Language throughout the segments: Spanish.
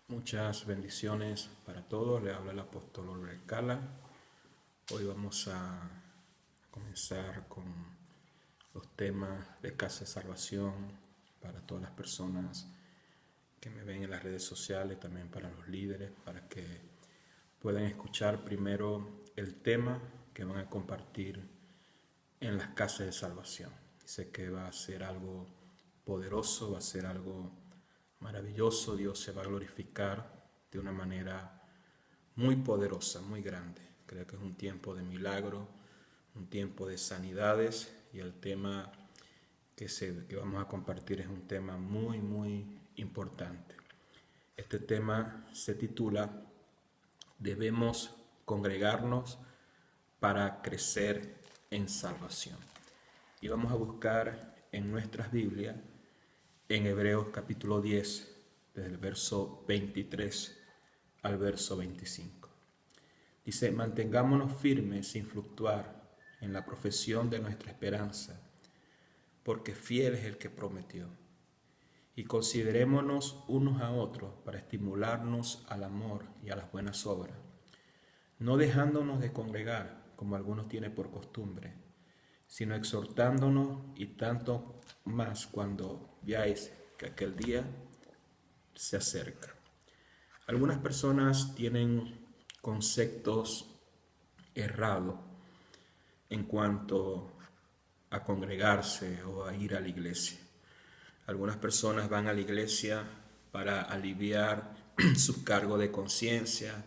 Muchas bendiciones para todos. Le habla el apóstol Oliver Cala. Hoy vamos a comenzar con los temas de Casa de Salvación para todas las personas que me ven en las redes sociales, también para los líderes, para que puedan escuchar primero el tema que van a compartir en las Casas de Salvación. Sé que va a ser algo poderoso, va a ser algo maravilloso. Dios se va a glorificar de una manera muy poderosa, muy grande. Creo que es un tiempo de milagro, un tiempo de sanidades, y el tema que vamos a compartir es un tema muy importante. Este tema se titula "Debemos congregarnos para crecer en salvación". Y vamos a buscar en nuestras Biblias en Hebreos capítulo 10, desde el verso 23 al verso 25. Dice: mantengámonos firmes sin fluctuar en la profesión de nuestra esperanza, porque fiel es el que prometió. Y considerémonos unos a otros para estimularnos al amor y a las buenas obras, no dejándonos de congregar, como algunos tienen por costumbre, sino exhortándonos, y tanto más cuando veáis que aquel día se acerca. Algunas personas tienen conceptos errados en cuanto a congregarse o a ir a la iglesia. Algunas personas van a la iglesia para aliviar sus cargos de conciencia.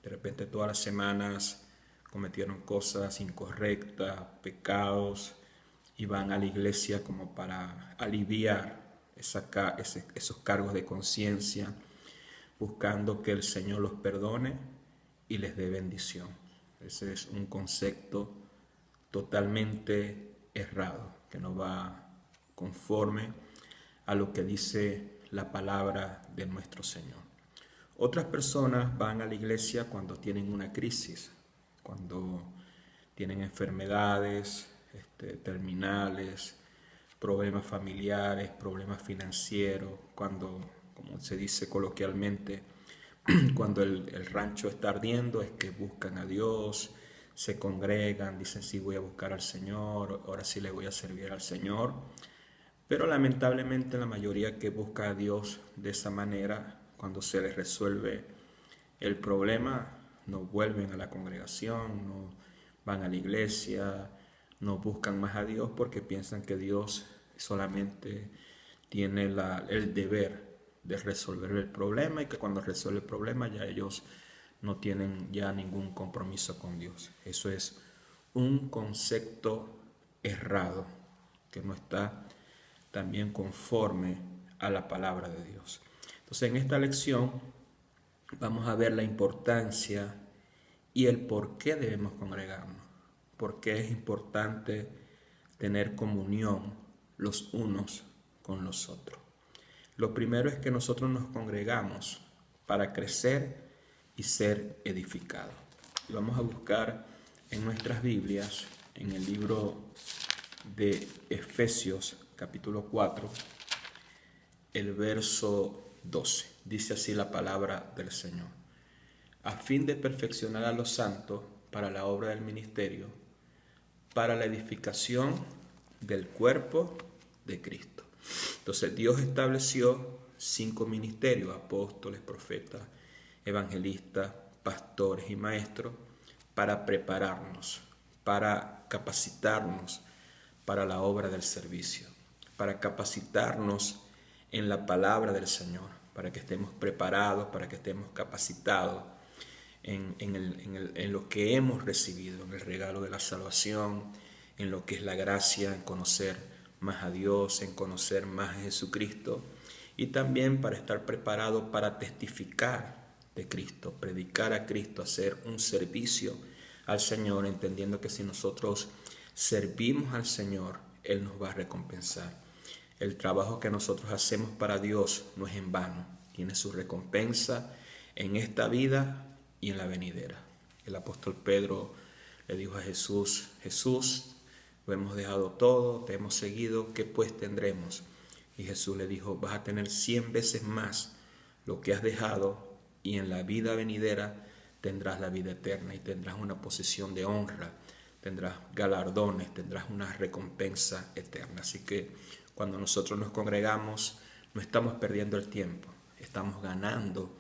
De repente todas las semanas cometieron cosas incorrectas, pecados, y van a la iglesia como para aliviar esos cargos de conciencia, buscando que el Señor los perdone y les dé bendición. Ese es un concepto totalmente errado, que no va conforme a lo que dice la palabra de nuestro Señor. Otras personas van a la iglesia cuando tienen una crisis, cuando tienen enfermedades terminales, problemas familiares, problemas financieros, cuando, como se dice coloquialmente, cuando el rancho está ardiendo, es que buscan a Dios, se congregan, dicen: sí, voy a buscar al Señor, ahora sí le voy a servir al Señor. Pero lamentablemente la mayoría que busca a Dios de esa manera, cuando se les resuelve el problema, no vuelven a la congregación, no van a la iglesia, no buscan más a Dios, porque piensan que Dios solamente tiene el deber de resolver el problema, y que cuando resuelve el problema ya ellos no tienen ya ningún compromiso con Dios. Eso es un concepto errado que no está también conforme a la palabra de Dios. Entonces, en esta lección vamos a ver la importancia y el por qué debemos congregarnos, por qué es importante tener comunión los unos con los otros. Lo primero es que nosotros nos congregamos para crecer y ser edificados. Y vamos a buscar en nuestras Biblias, en el libro de Efesios capítulo 4, el verso 12. Dice así la palabra del Señor: a fin de perfeccionar a los santos para la obra del ministerio, para la edificación del cuerpo de Cristo. Entonces Dios estableció 5 ministerios: apóstoles, profetas, evangelistas, pastores y maestros, para prepararnos, para capacitarnos para la obra del servicio, para capacitarnos en la palabra del Señor, para que estemos preparados, para que estemos capacitados en lo que hemos recibido, en el regalo de la salvación, en lo que es la gracia, en conocer más a Dios, en conocer más a Jesucristo, y también para estar preparado para testificar de Cristo, predicar a Cristo, hacer un servicio al Señor, entendiendo que si nosotros servimos al Señor, Él nos va a recompensar. El trabajo que nosotros hacemos para Dios no es en vano, tiene su recompensa en esta vida y en la venidera. El apóstol Pedro le dijo a Jesús: Jesús, lo hemos dejado todo, te hemos seguido, ¿qué pues tendremos? Y Jesús le dijo: vas a tener 100 veces más lo que has dejado, y en la vida venidera tendrás la vida eterna y tendrás una posición de honra, tendrás galardones, tendrás una recompensa eterna. Así que cuando nosotros nos congregamos, no estamos perdiendo el tiempo, estamos ganando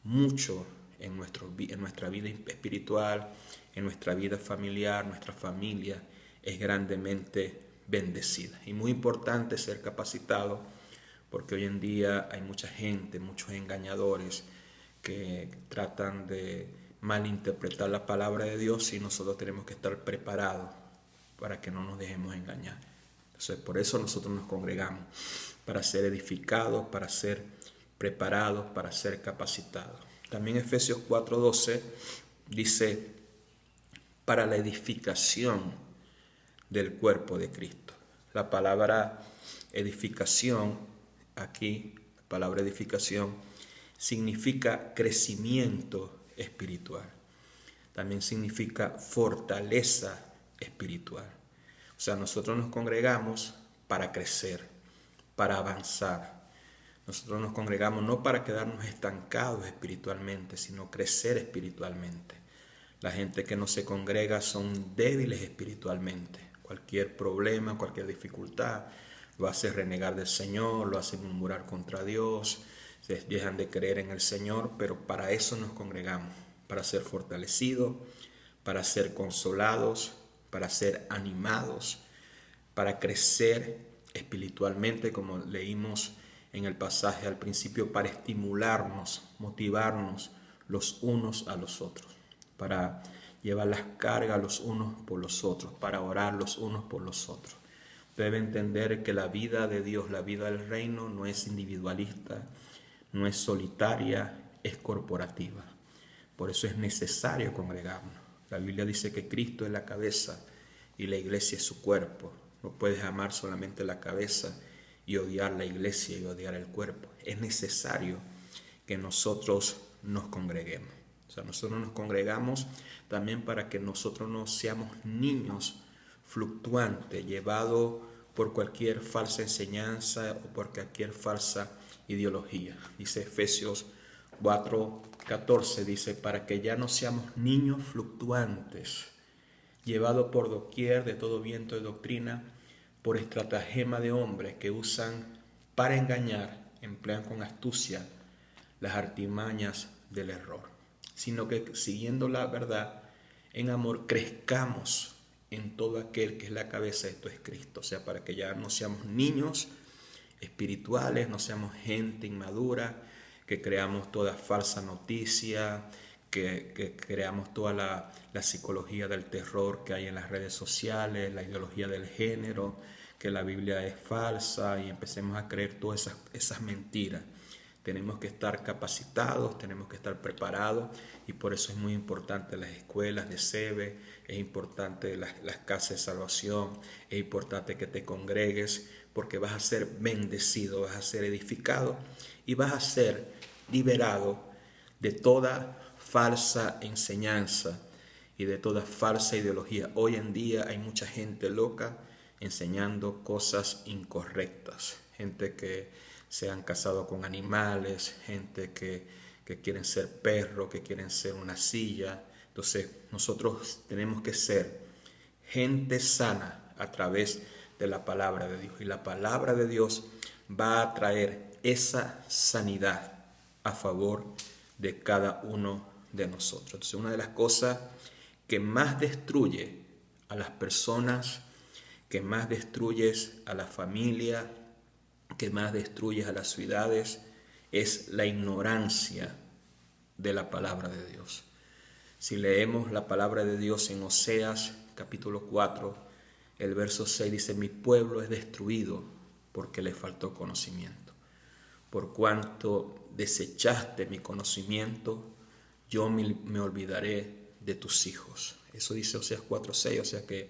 mucho en nuestra vida espiritual, en nuestra vida familiar. Nuestra familia es grandemente bendecida. Y muy importante ser capacitado, porque hoy en día hay mucha gente, muchos engañadores que tratan de malinterpretar la palabra de Dios, y nosotros tenemos que estar preparados para que no nos dejemos engañar. Entonces, por eso nosotros nos congregamos, para ser edificados, para ser preparados, para ser capacitados. También Efesios 4:12 dice, para la edificación del cuerpo de Cristo. La palabra edificación, aquí, la palabra edificación, significa crecimiento espiritual. También significa fortaleza espiritual. O sea, nosotros nos congregamos para crecer, para avanzar. Nosotros nos congregamos no para quedarnos estancados espiritualmente, sino crecer espiritualmente. La gente que no se congrega son débiles espiritualmente. Cualquier problema, cualquier dificultad lo hace renegar del Señor, lo hace murmurar contra Dios, se dejan de creer en el Señor, pero para eso nos congregamos, para ser fortalecidos, para ser consolados, para ser animados, para crecer espiritualmente, como leímos en el pasaje al principio, para estimularnos, motivarnos los unos a los otros, para llevar las cargas los unos por los otros, para orar los unos por los otros. Debe entender que la vida de Dios, la vida del reino, no es individualista, no es solitaria, es corporativa. Por eso es necesario congregarnos. La Biblia dice que Cristo es la cabeza y la iglesia es su cuerpo. No puedes amar solamente la cabeza y odiar la iglesia y odiar el cuerpo. Es necesario que nosotros nos congreguemos. O sea, nosotros nos congregamos también para que nosotros no seamos niños fluctuantes, llevados por cualquier falsa enseñanza o por cualquier falsa ideología. Dice Efesios 4:14, dice, para que ya no seamos niños fluctuantes, llevados por doquier de todo viento de doctrina, por estratagema de hombres que usan para engañar, emplean con astucia las artimañas del error, sino que siguiendo la verdad en amor crezcamos en todo aquel que es la cabeza, esto es Cristo. O sea, para que ya no seamos niños espirituales, no seamos gente inmadura, que creamos toda falsa noticia, que creamos toda la psicología del terror que hay en las redes sociales, la ideología del género, que la Biblia es falsa, y empecemos a creer todas esas mentiras. Tenemos que estar capacitados, tenemos que estar preparados, y por eso es muy importante las escuelas de SEBE, es importante las casas de salvación, es importante que te congregues, porque vas a ser bendecido, vas a ser edificado y vas a ser liberado de toda falsa enseñanza y de toda falsa ideología. Hoy en día hay mucha gente loca enseñando cosas incorrectas, gente que se han casado con animales, gente que quieren ser perros, que quieren ser una silla. Entonces nosotros tenemos que ser gente sana a través de la palabra de Dios, y la palabra de Dios va a traer esa sanidad a favor de cada uno de nosotros. Entonces, una de las cosas que más destruye a las personas, que más destruyes a la familia, que más destruyes a las ciudades, es la ignorancia de la palabra de Dios. Si leemos la palabra de Dios en Oseas capítulo 4, el verso 6 dice, mi pueblo es destruido porque le faltó conocimiento. Por cuanto desechaste mi conocimiento, yo me olvidaré de tus hijos. Eso dice Oseas 4:6, o sea que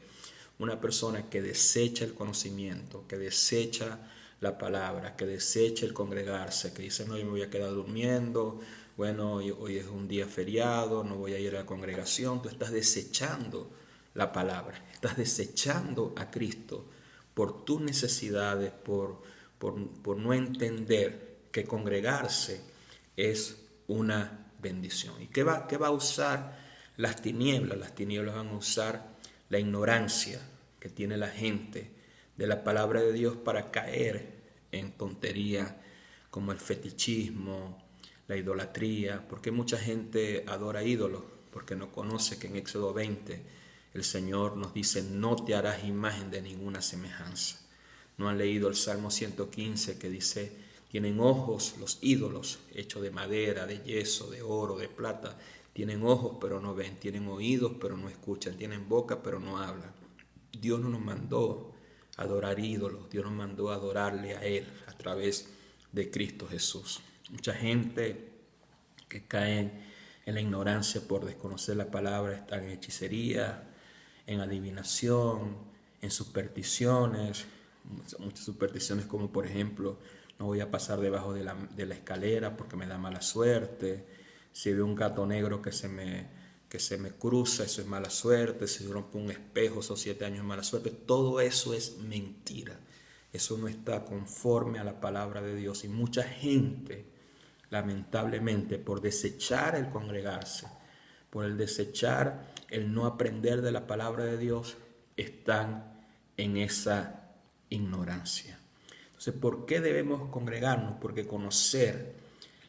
una persona que desecha el conocimiento, que desecha la palabra, que desecha el congregarse, que dice, no, yo me voy a quedar durmiendo, bueno, hoy es un día feriado, no voy a ir a la congregación, tú estás desechando la palabra, estás desechando a Cristo por tus necesidades, por no entender que congregarse es una bendición. ¿Y qué va a usar las tinieblas? Las tinieblas van a usar la ignorancia que tiene la gente de la palabra de Dios para caer en tontería como el fetichismo, la idolatría, porque mucha gente adora ídolos, porque no conoce que en Éxodo 20 el Señor nos dice: no te harás imagen de ninguna semejanza. No han leído el Salmo 115 que dice: tienen ojos los ídolos hechos de madera, de yeso, de oro, de plata. Tienen ojos pero no ven, tienen oídos pero no escuchan, tienen boca pero no hablan. Dios no nos mandó a adorar ídolos, Dios nos mandó a adorarle a Él a través de Cristo Jesús. Mucha gente que cae en la ignorancia por desconocer la palabra está en hechicería, en adivinación, en supersticiones. Muchas supersticiones como, por ejemplo, no voy a pasar debajo de la escalera porque me da mala suerte. Si veo un gato negro que se me cruza, eso es mala suerte. Si rompe un espejo, esos 7 años es mala suerte. Todo eso es mentira. Eso no está conforme a la palabra de Dios. Y mucha gente, lamentablemente, por desechar el congregarse, por el desechar el no aprender de la palabra de Dios, están en esa ignorancia. Entonces, ¿por qué debemos congregarnos? Porque conocer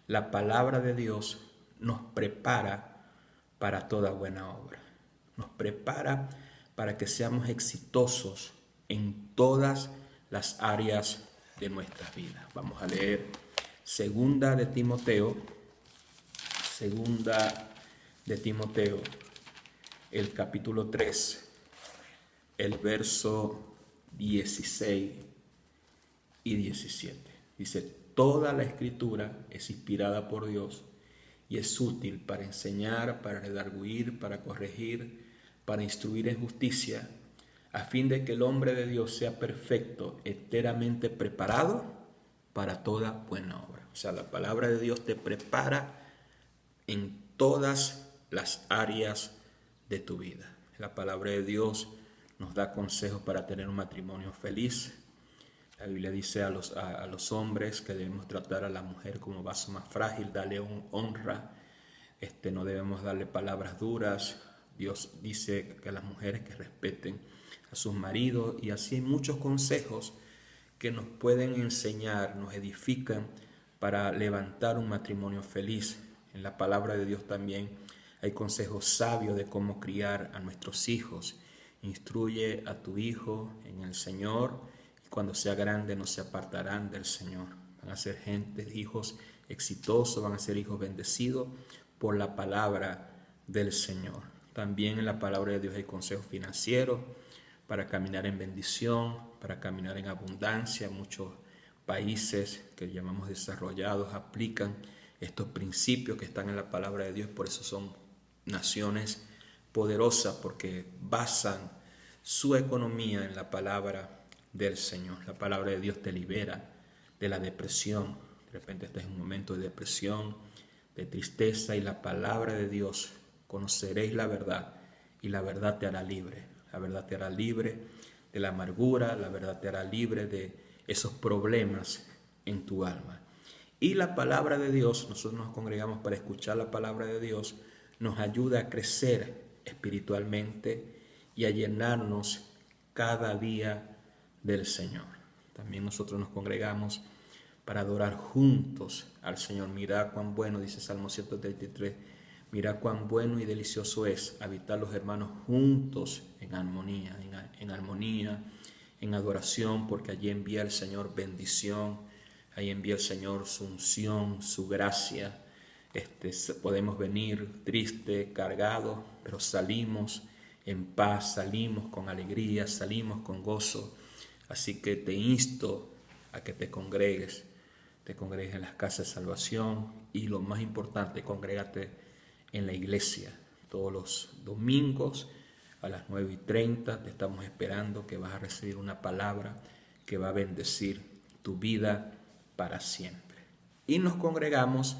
la palabra de Dios nos prepara para toda buena obra. Nos prepara para que seamos exitosos en todas las áreas de nuestras vidas. Vamos a leer Segunda de Timoteo, el capítulo 3, el verso 16 y 17. Dice: toda la escritura es inspirada por Dios y es útil para enseñar, para redarguir, para corregir, para instruir en justicia, a fin de que el hombre de Dios sea perfecto, enteramente preparado para toda buena obra. O sea, la palabra de Dios te prepara en todas las áreas de tu vida. La palabra de Dios nos da consejos para tener un matrimonio feliz. La Biblia dice a los hombres que debemos tratar a la mujer como vaso más frágil, darle honra. No debemos darle palabras duras. Dios dice que a las mujeres que respeten a sus maridos, y así hay muchos consejos que nos pueden enseñar, nos edifican para levantar un matrimonio feliz. En la palabra de Dios también hay consejos sabios de cómo criar a nuestros hijos. Instruye a tu hijo en el Señor, y cuando sea grande no se apartarán del Señor. Van a ser hijos exitosos, van a ser hijos bendecidos por la palabra del Señor. También en la palabra de Dios hay consejos financieros para caminar en bendición, para caminar en abundancia. Muchos países que llamamos desarrollados aplican estos principios que están en la palabra de Dios, por eso son naciones poderosas, porque basan su economía en la palabra del Señor. La palabra de Dios te libera de la depresión. De repente estás en un momento de depresión, de tristeza, y la palabra de Dios: conoceréis la verdad y la verdad te hará libre. La verdad te hará libre de la amargura, la verdad te hará libre de esos problemas en tu alma. Y la palabra de Dios, nosotros nos congregamos para escuchar la palabra de Dios, nos ayuda a crecer espiritualmente y a llenarnos cada día del Señor. También nosotros nos congregamos para adorar juntos al Señor. Mirad cuán bueno, dice Salmo 133, mirad cuán bueno y delicioso es habitar los hermanos juntos en armonía, en adoración, porque allí envía el Señor bendición, ahí envía el Señor su unción, su gracia. Podemos venir triste, cargados, pero salimos en paz, salimos con alegría, salimos con gozo. Así que te insto a que te congregues en las casas de salvación, y lo más importante, congrégate en la iglesia. Todos los domingos a las 9:30 te estamos esperando, que vas a recibir una palabra que va a bendecir tu vida para siempre. Y nos congregamos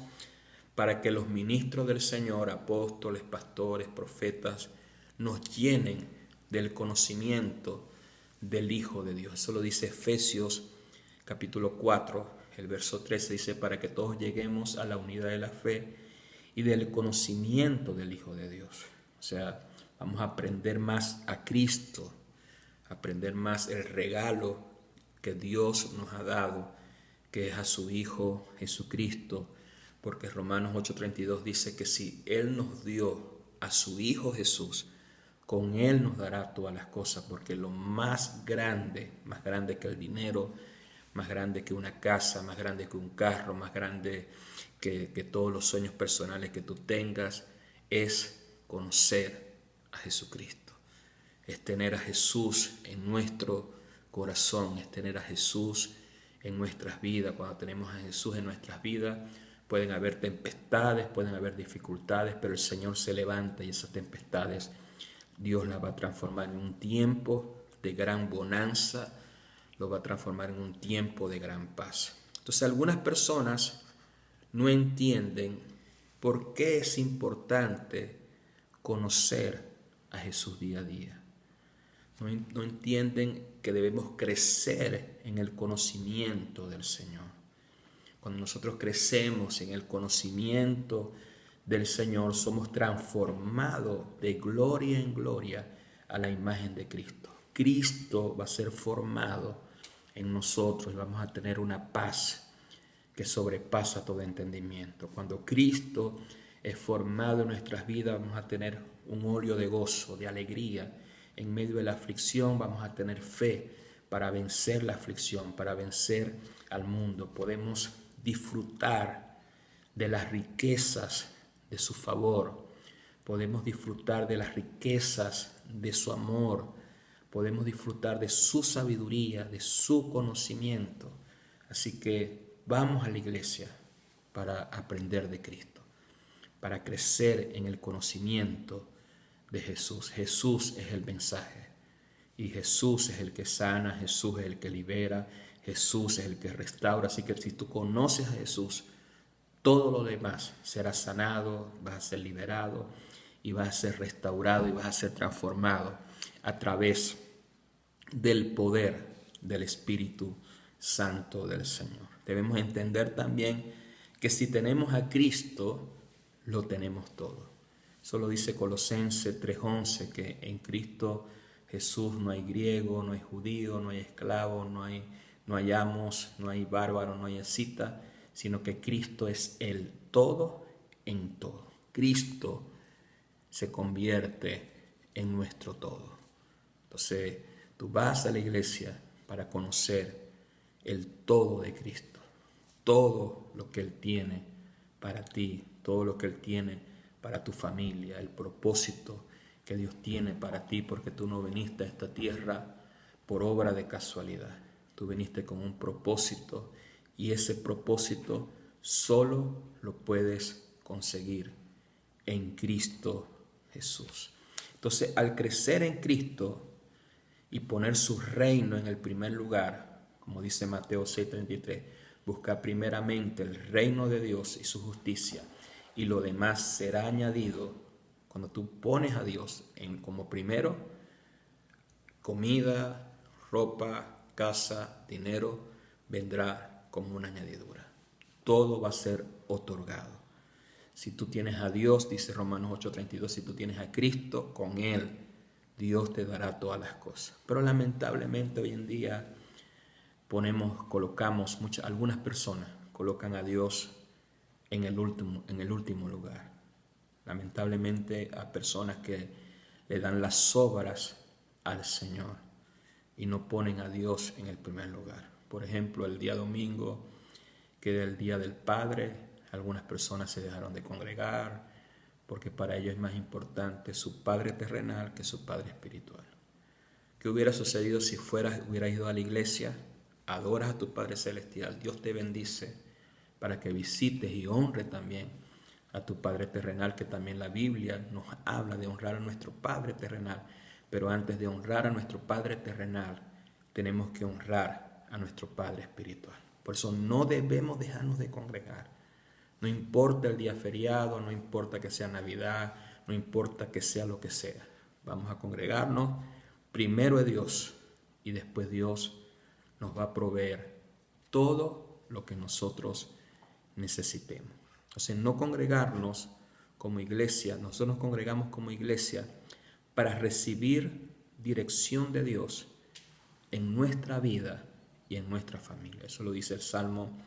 para que los ministros del Señor, apóstoles, pastores, profetas, nos llenen del conocimiento del Hijo de Dios. Eso lo dice Efesios capítulo 4, El verso 13 dice, para que todos lleguemos a la unidad de la fe y del conocimiento del Hijo de Dios. O sea, vamos a aprender más a Cristo, aprender más el regalo que Dios nos ha dado, que es a su Hijo Jesucristo, porque Romanos 8:32 dice que si Él nos dio a su Hijo Jesús, con Él nos dará todas las cosas, porque lo más grande que el dinero, más grande que una casa, más grande que un carro, más grande que todos los sueños personales que tú tengas, es conocer a Jesucristo. Es tener a Jesús en nuestro corazón, es tener a Jesús en nuestras vidas. Cuando tenemos a Jesús en nuestras vidas, pueden haber tempestades, pueden haber dificultades, pero el Señor se levanta y esas tempestades Dios las va a transformar en un tiempo de gran bonanza, lo va a transformar en un tiempo de gran paz. Entonces algunas personas no entienden por qué es importante conocer a Jesús día a día. No entienden que debemos crecer en el conocimiento del Señor. Cuando nosotros crecemos en el conocimiento del Señor, somos transformados de gloria en gloria a la imagen de Cristo. Cristo va a ser formado en nosotros y vamos a tener una paz que sobrepasa todo entendimiento. Cuando Cristo es formado en nuestras vidas, vamos a tener un óleo de gozo, de alegría. En medio de la aflicción vamos a tener fe para vencer la aflicción, para vencer al mundo. Podemos disfrutar de las riquezas de su favor, podemos disfrutar de las riquezas de su amor, podemos disfrutar de su sabiduría, de su conocimiento. Así que vamos a la iglesia para aprender de Cristo, para crecer en el conocimiento de Jesús. Jesús es el mensaje y Jesús es el que sana, Jesús es el que libera, Jesús es el que restaura. Así que si tú conoces a Jesús, todo lo demás será sanado, vas a ser liberado y vas a ser restaurado y vas a ser transformado a través del poder del Espíritu Santo del Señor. Debemos entender también que si tenemos a Cristo, lo tenemos todo. Eso lo dice Colosenses 3:11, que en Cristo Jesús no hay griego, no hay judío, no hay esclavo, no hay amos, no hay bárbaro, no hay escita, sino que Cristo es el todo en todo. Cristo se convierte en nuestro todo. Entonces, tú vas a la iglesia para conocer el todo de Cristo, todo lo que Él tiene para ti, todo lo que Él tiene para tu familia, el propósito que Dios tiene para ti, porque tú no viniste a esta tierra por obra de casualidad. Tú viniste con un propósito y ese propósito solo lo puedes conseguir en Cristo Jesús. Entonces, al crecer en Cristo y poner su reino en el primer lugar, como dice Mateo 6:33, busca primeramente el reino de Dios y su justicia, y lo demás será añadido. Cuando tú pones a Dios como primero, comida, ropa, casa, dinero, vendrá como una añadidura. Todo va a ser otorgado. Si tú tienes a Dios, dice Romanos 8:32, si tú tienes a Cristo, con Él, Dios te dará todas las cosas. Pero lamentablemente hoy en día algunas personas colocan a Dios en el último lugar. Lamentablemente a personas que le dan las obras al Señor y no ponen a Dios en el primer lugar. Por ejemplo, el día domingo, que era el Día del Padre, algunas personas se dejaron de congregar porque para ellos es más importante su Padre terrenal que su Padre espiritual. ¿Qué hubiera sucedido si hubieras ido a la iglesia, adoras a tu Padre celestial, Dios te bendice para que visites y honres también a tu Padre terrenal, que también la Biblia nos habla de honrar a nuestro Padre terrenal? Pero antes de honrar a nuestro Padre terrenal, tenemos que honrar a nuestro Padre espiritual. Por eso no debemos dejarnos de congregar. No importa el día feriado, no importa que sea Navidad, no importa que sea lo que sea. Vamos a congregarnos primero a Dios y después Dios nos va a proveer todo lo que nosotros necesitemos. Entonces, no congregarnos como iglesia, nosotros nos congregamos como iglesia para recibir dirección de Dios en nuestra vida y en nuestra familia. Eso lo dice el Salmo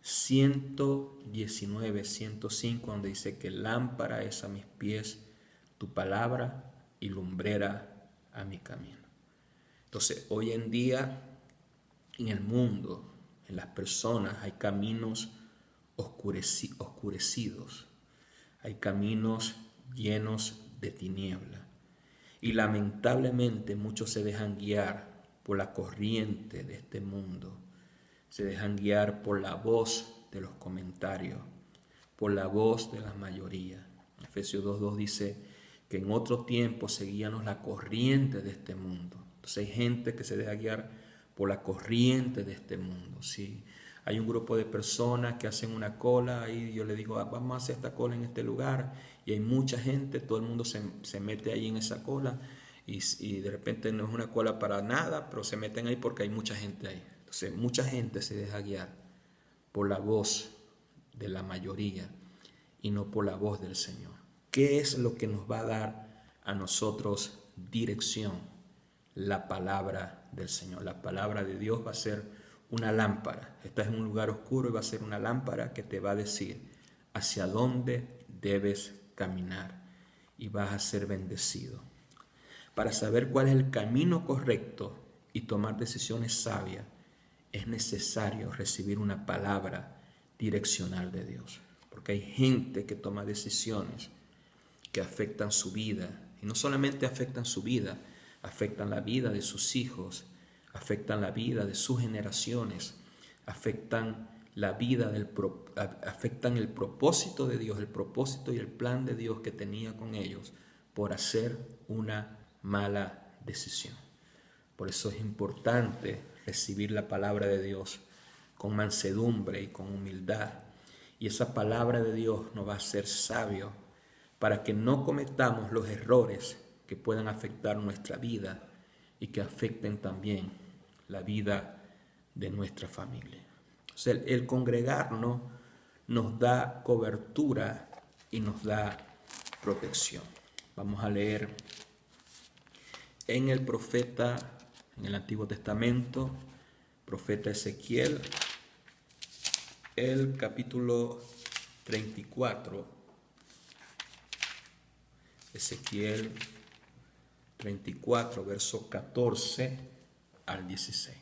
119, 105, donde dice que lámpara es a mis pies tu palabra y lumbrera a mi camino. Entonces, hoy en día, en el mundo, en las personas, hay caminos oscurecidos, hay caminos llenos de tiniebla. Y lamentablemente muchos se dejan guiar por la corriente de este mundo, se dejan guiar por la voz de los comentarios, por la voz de la mayoría. Efesios 2:2 dice que en otro tiempo seguíamos la corriente de este mundo. Entonces hay gente que se deja guiar por la corriente de este mundo. Si hay un grupo de personas que hacen una cola, y yo le digo, vamos a hacer esta cola en este lugar, y hay mucha gente, todo el mundo se mete ahí en esa cola, y de repente no es una cola para nada, pero se meten ahí porque hay mucha gente ahí. Entonces mucha gente se deja guiar por la voz de la mayoría y no por la voz del Señor. ¿Qué es lo que nos va a dar a nosotros dirección? La palabra del Señor. La palabra de Dios va a ser una lámpara. Estás en un lugar oscuro y va a ser una lámpara que te va a decir hacia dónde debes caminar, y vas a ser bendecido. Para saber cuál es el camino correcto y tomar decisiones sabias, es necesario recibir una palabra direccional de Dios. Porque hay gente que toma decisiones que afectan su vida. Y no solamente afectan su vida, afectan la vida de sus hijos, afectan la vida de sus generaciones, afectan la vida afectan el propósito de Dios, el propósito y el plan de Dios que tenía con ellos por hacer una mala decisión. Por eso es importante recibir la palabra de Dios con mansedumbre y con humildad. Y esa palabra de Dios nos va a hacer sabios para que no cometamos los errores que puedan afectar nuestra vida y que afecten también la vida de nuestra familia. O sea, el congregarnos nos da cobertura y nos da protección. Vamos a leer en el profeta, en el Antiguo Testamento, profeta Ezequiel, el capítulo 34, Ezequiel 34, verso 14 al 16.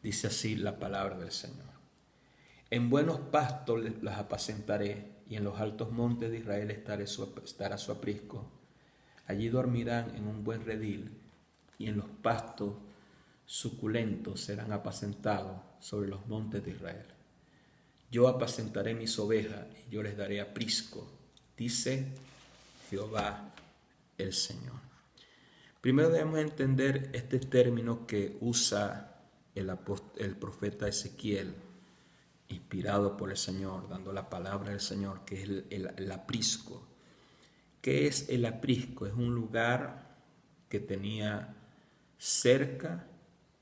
Dice así la palabra del Señor. En buenos pastos las apacentaré, y en los altos montes de Israel estará su aprisco. Allí dormirán en un buen redil, y en los pastos suculentos serán apacentados sobre los montes de Israel. Yo apacentaré mis ovejas, y yo les daré aprisco, dice Jehová el Señor. Primero debemos entender este término que usa el profeta Ezequiel, inspirado por el Señor, dando la palabra del Señor, que es el aprisco. ¿Qué es el aprisco? Es un lugar que tenía cerca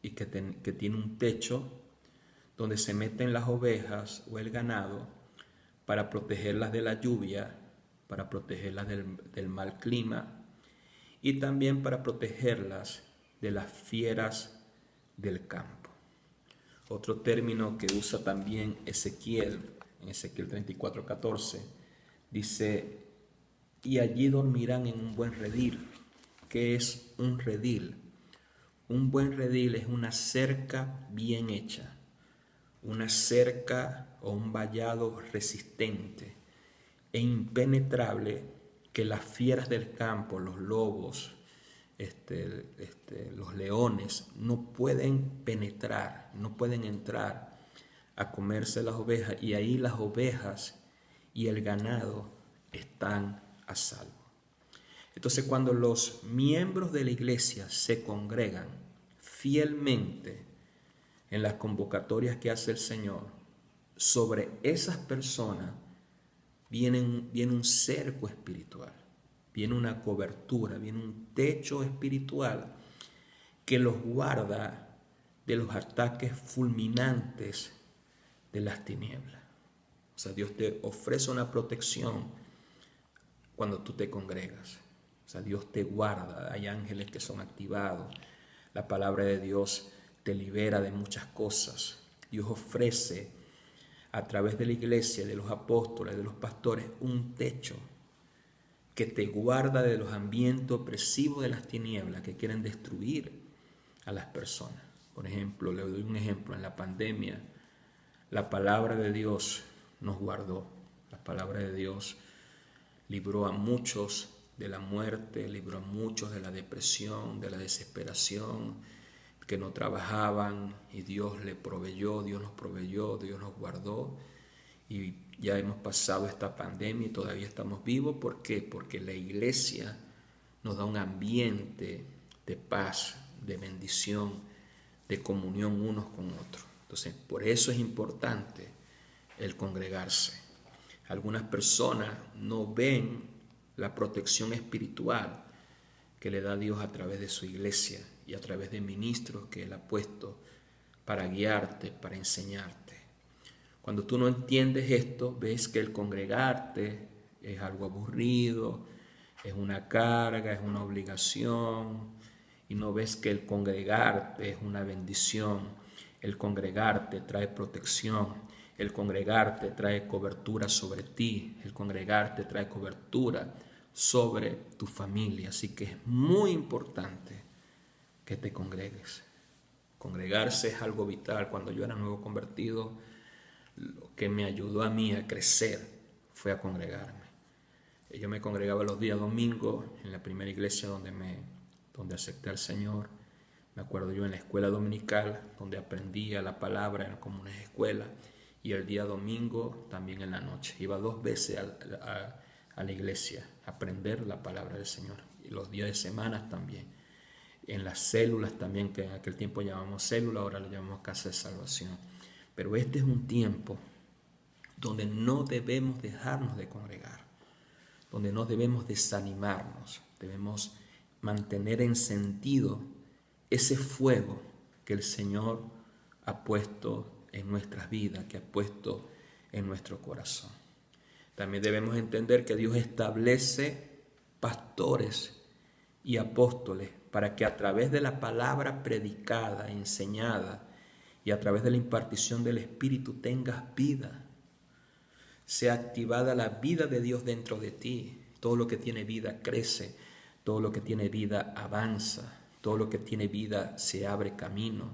y que tiene un techo donde se meten las ovejas o el ganado para protegerlas de la lluvia, para protegerlas del mal clima y también para protegerlas de las fieras del campo. Otro término que usa también Ezequiel, en Ezequiel 34:14, dice, y allí dormirán en un buen redil. ¿Qué es un redil? Un buen redil es una cerca bien hecha, una cerca o un vallado resistente e impenetrable que las fieras del campo, los lobos, los leones, no pueden penetrar, no pueden entrar a comerse las ovejas, y ahí las ovejas y el ganado están a salvo. Entonces, cuando los miembros de la iglesia se congregan fielmente en las convocatorias que hace el Señor, sobre esas personas viene un cerco espiritual, viene una cobertura, viene un techo espiritual que los guarda de los ataques fulminantes de las tinieblas. O sea, Dios te ofrece una protección cuando tú te congregas. O sea, Dios te guarda, hay ángeles que son activados. La palabra de Dios te libera de muchas cosas. Dios ofrece a través de la iglesia, de los apóstoles, de los pastores, un techo que te guarda de los ambientes opresivos de las tinieblas que quieren destruir a las personas. Por ejemplo, le doy un ejemplo, en la pandemia, la palabra de Dios nos guardó. La palabra de Dios libró a muchos de la muerte, libró a muchos de la depresión, de la desesperación, que no trabajaban, y Dios le proveyó, Dios nos proveyó, Dios nos guardó. Y ya hemos pasado esta pandemia y todavía estamos vivos. ¿Por qué? Porque la iglesia nos da un ambiente de paz, de bendición, de comunión unos con otros. Entonces, por eso es importante el congregarse. Algunas personas no ven la protección espiritual que le da Dios a través de su iglesia y a través de ministros que Él ha puesto para guiarte, para enseñarte. Cuando tú no entiendes esto, ves que el congregarte es algo aburrido, es una carga, es una obligación, y no ves que el congregarte es una bendición. El congregarte trae protección, el congregarte trae cobertura sobre ti, el congregarte trae cobertura sobre tu familia. Así que es muy importante que te congregues. Congregarse es algo vital. Cuando yo era nuevo convertido, lo que me ayudó a mí a crecer fue a congregarme. Yo me congregaba los días domingos en la primera iglesia donde acepté al Señor. Me acuerdo yo en la escuela dominical, donde aprendía la palabra, era como una escuela, y el día domingo también en la noche. Iba 2 veces a la iglesia a aprender la palabra del Señor, y los días de semana también. En las células también, que en aquel tiempo llamamos célula, ahora lo llamamos casa de salvación. Pero este es un tiempo donde no debemos dejarnos de congregar, donde no debemos desanimarnos, debemos mantener encendido ese fuego que el Señor ha puesto en nuestras vidas, que ha puesto en nuestro corazón. También debemos entender que Dios establece pastores y apóstoles para que a través de la palabra predicada, enseñada, y a través de la impartición del Espíritu tengas vida. Sea activada la vida de Dios dentro de ti. Todo lo que tiene vida crece, todo lo que tiene vida avanza, todo lo que tiene vida se abre camino,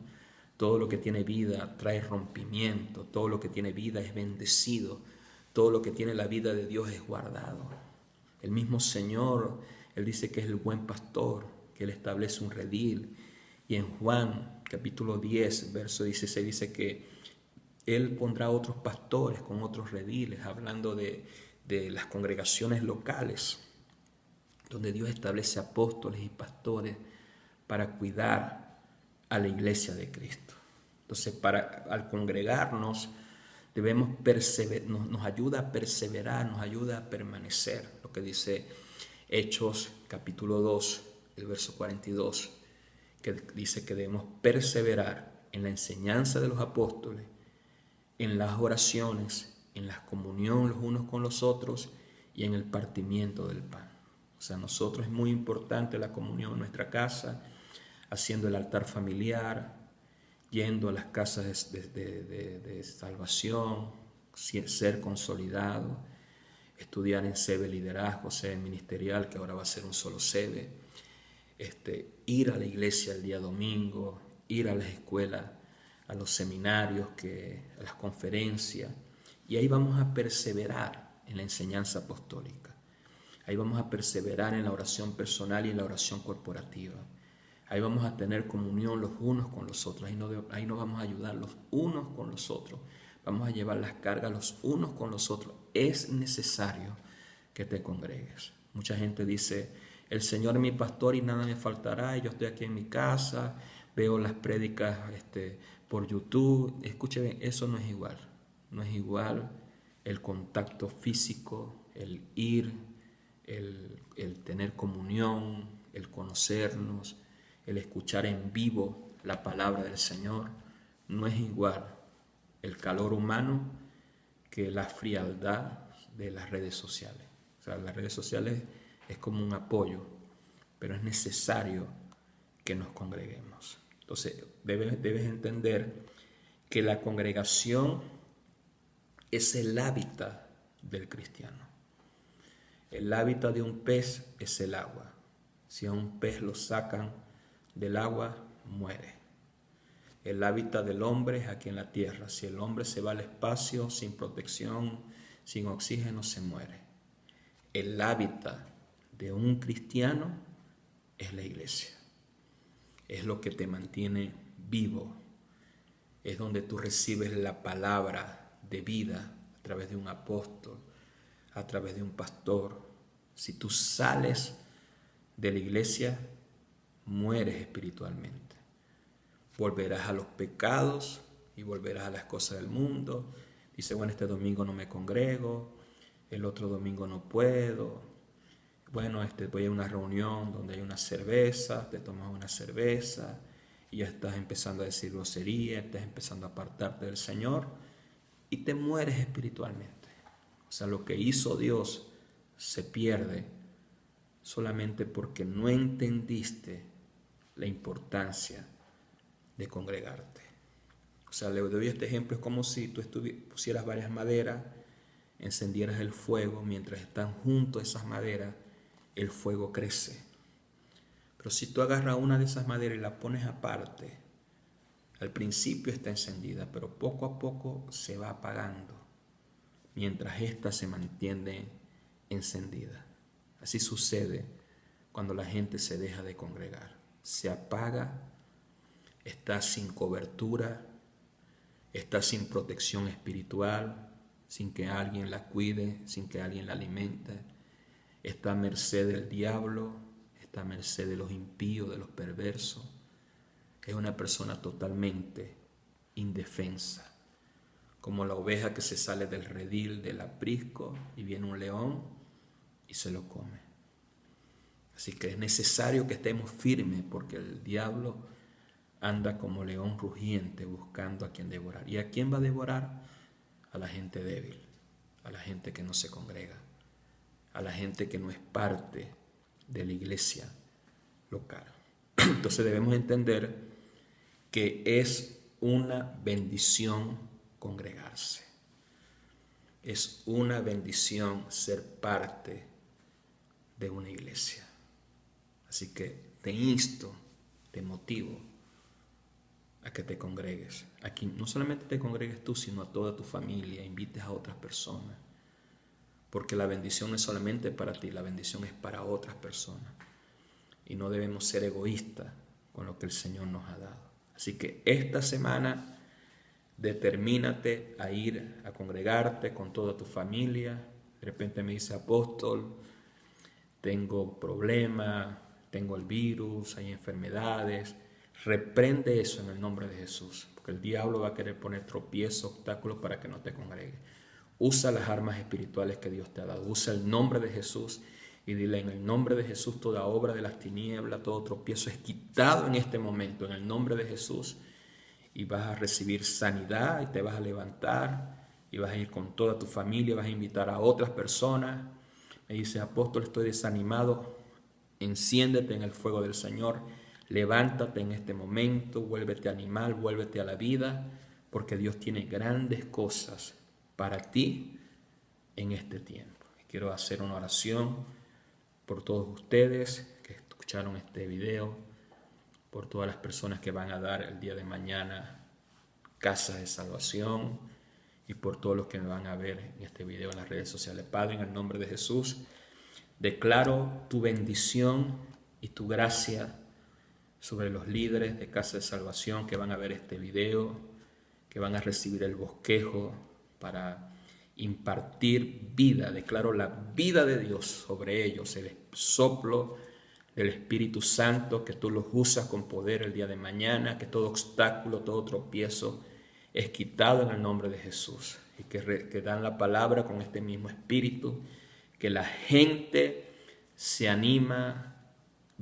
todo lo que tiene vida trae rompimiento, todo lo que tiene vida es bendecido, todo lo que tiene la vida de Dios es guardado. El mismo Señor, Él dice que es el buen pastor, que Él establece un redil. Y en Juan capítulo 10, verso 16, dice que Él pondrá otros pastores con otros rediles, hablando de las congregaciones locales, donde Dios establece apóstoles y pastores para cuidar a la iglesia de Cristo. Entonces, al congregarnos, debemos nos ayuda a perseverar, nos ayuda a permanecer. Lo que dice Hechos capítulo 2, el verso 42, que dice que debemos perseverar en la enseñanza de los apóstoles, en las oraciones, en la comunión los unos con los otros y en el partimiento del pan. O sea, nosotros es muy importante la comunión en nuestra casa, haciendo el altar familiar, yendo a las casas de salvación, ser consolidado, estudiar en SEBE Liderazgo, SEBE Ministerial, que ahora va a ser un solo SEBE, ir a la iglesia el día domingo, ir a las escuelas, a los seminarios, a las conferencias, y ahí vamos a perseverar en la enseñanza apostólica. Ahí vamos a perseverar en la oración personal y en la oración corporativa. Ahí vamos a tener comunión los unos con los otros. Ahí nos vamos a ayudar los unos con los otros. Vamos a llevar las cargas los unos con los otros. Es necesario que te congregues. Mucha gente dice, el Señor es mi pastor y nada me faltará. Y yo estoy aquí en mi casa, veo las prédicas por YouTube. Escuche bien, eso no es igual. No es igual el contacto físico, el ir, el tener comunión, el conocernos, el escuchar en vivo la palabra del Señor. No es igual el calor humano que la frialdad de las redes sociales. O sea, las redes sociales es como un apoyo, pero es necesario que nos congreguemos. Entonces, debes entender que la congregación es el hábitat del cristiano. El hábitat de un pez es el agua. Si a un pez lo sacan del agua, muere. El hábitat del hombre es aquí en la tierra. Si el hombre se va al espacio sin protección, sin oxígeno, se muere. El hábitat de un cristiano es la iglesia. Es lo que te mantiene vivo. Es donde tú recibes la palabra de vida a través de un apóstol, a través de un pastor. Si tú sales de la iglesia, mueres espiritualmente. Volverás a los pecados y volverás a las cosas del mundo. Dice, bueno, este domingo no me congrego, el otro domingo no puedo. Bueno, voy a una reunión donde hay una cerveza, te tomas una cerveza y ya estás empezando a decir grosería, estás empezando a apartarte del Señor y te mueres espiritualmente. O sea, lo que hizo Dios se pierde solamente porque no entendiste la importancia de congregarte. O sea, le doy este ejemplo, es como si tú pusieras varias maderas, encendieras el fuego, mientras están juntos esas maderas, el fuego crece. Pero si tú agarras una de esas maderas y la pones aparte, al principio está encendida, pero poco a poco se va apagando, mientras ésta se mantiene encendida. Así sucede cuando la gente se deja de congregar. Se apaga, está sin cobertura, está sin protección espiritual, sin que alguien la cuide, sin que alguien la alimente. Está a merced del diablo, está a merced de los impíos, de los perversos. Es una persona totalmente indefensa, como la oveja que se sale del redil, del aprisco, y viene un león y se lo come. Así que es necesario que estemos firmes, porque el diablo anda como león rugiente buscando a quien devorar. ¿Y a quién va a devorar? A la gente débil, a la gente que no se congrega, a la gente que no es parte de la iglesia local. Entonces debemos entender que es una bendición congregarse. Es una bendición ser parte de una iglesia. Así que te insto, te motivo a que te congregues. Aquí no solamente te congregues tú, sino a toda tu familia, invites a otras personas. Porque la bendición no es solamente para ti, la bendición es para otras personas. Y no debemos ser egoístas con lo que el Señor nos ha dado. Así que esta semana determínate a ir a congregarte con toda tu familia. De repente me dice, apóstol, tengo problemas, tengo el virus, hay enfermedades. Reprende eso en el nombre de Jesús, porque el diablo va a querer poner tropiezos, obstáculos para que no te congregues. Usa las armas espirituales que Dios te ha dado. Usa el nombre de Jesús y dile, en el nombre de Jesús, toda obra de las tinieblas, todo tropiezo es quitado en este momento, en el nombre de Jesús. Y vas a recibir sanidad y te vas a levantar y vas a ir con toda tu familia, vas a invitar a otras personas. Me dice, apóstol, estoy desanimado. Enciéndete en el fuego del Señor. Levántate en este momento, vuélvete animal, vuélvete a la vida, porque Dios tiene grandes cosas para ti en este tiempo. Quiero hacer una oración por todos ustedes que escucharon este video, por todas las personas que van a dar el día de mañana casas de salvación y por todos los que me van a ver en este video en las redes sociales. Padre, en el nombre de Jesús, declaro tu bendición y tu gracia sobre los líderes de Casa de Salvación que van a ver este video, que van a recibir el bosquejo para impartir vida. Declaro la vida de Dios sobre ellos, el soplo del Espíritu Santo, que tú los usas con poder el día de mañana, que todo obstáculo, todo tropiezo es quitado en el nombre de Jesús, y que dan la palabra con este mismo espíritu, que la gente se anima,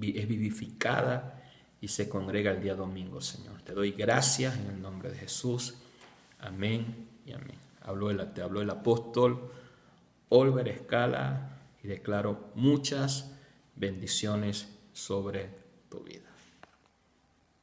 es vivificada y se congrega el día domingo, Señor. Te doy gracias en el nombre de Jesús. Amén y amén. Te habló el apóstol Oliver Escala y declaro muchas bendiciones sobre tu vida.